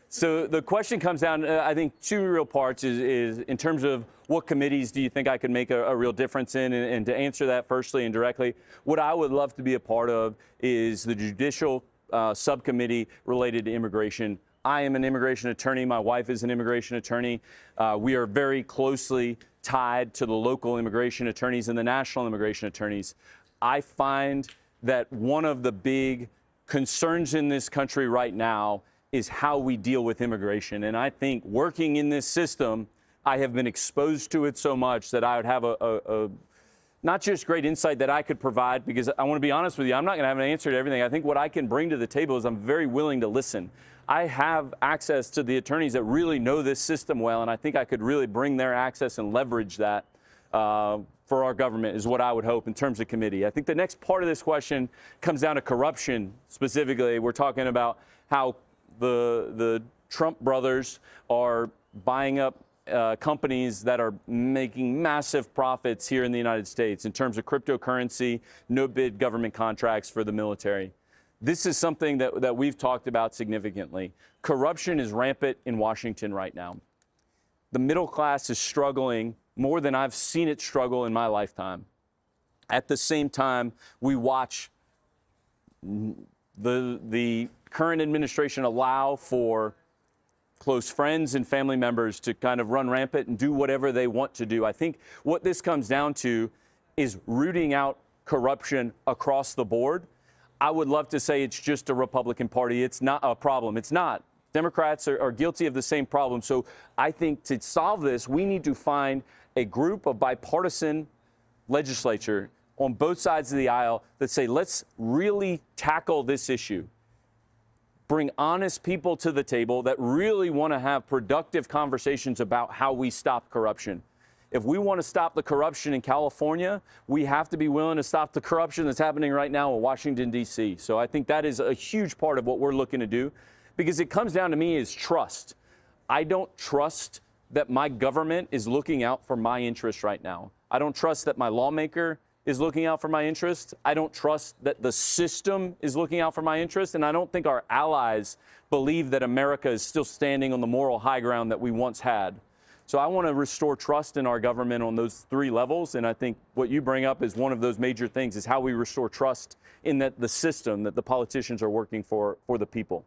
So the question comes down, I think, two real parts is in terms of what committees do you think I could make a real difference in? And to answer that firstly and directly, what I would love to be a part of is the judicial subcommittee related to immigration. I am an immigration attorney. My wife is an immigration attorney. We are very closely tied to the local immigration attorneys and the national immigration attorneys. I find that one of the big concerns in this country right now is how we deal with immigration. And I think working in this system, I have been exposed to it so much that I would have a not just great insight that I could provide, because I want to be honest with you, I'm not going to have an answer to everything. I think what I can bring to the table is I'm very willing to listen. I have access to the attorneys that really know this system well, and I think I could really bring their access and leverage that for our government is what I would hope in terms of committee. I think the next part of this question comes down to corruption specifically. We're talking about how the Trump brothers are buying up companies that are making massive profits here in the United States in terms of cryptocurrency, no-bid government contracts for the military. This is something that we've talked about significantly. Corruption is rampant in Washington right now. The middle class is struggling more than I've seen it struggle in my lifetime. At the same time, we watch the current administration allow for close friends and family members to kind of run rampant and do whatever they want to do. I think what this comes down to is rooting out corruption across the board. I would love to say it's just a Republican Party. It's not a problem. It's not. Democrats are guilty of the same problem. So I think to solve this, we need to find a group of bipartisan legislature on both sides of the aisle that say, let's really tackle this issue. Bring honest people to the table that really want to have productive conversations about how we stop corruption. If we want to stop the corruption in California, we have to be willing to stop the corruption that's happening right now in Washington, D.C. So I think that is a huge part of what we're looking to do, because it comes down to me is trust. I don't trust that my government is looking out for my interests right now. I don't trust that my lawmaker is looking out for my interests. I don't trust that the system is looking out for my interests. And I don't think our allies believe that America is still standing on the moral high ground that we once had. So I want to restore trust in our government on those three levels. And I think what you bring up is one of those major things, is how we restore trust in that the system, that the politicians are working for the people.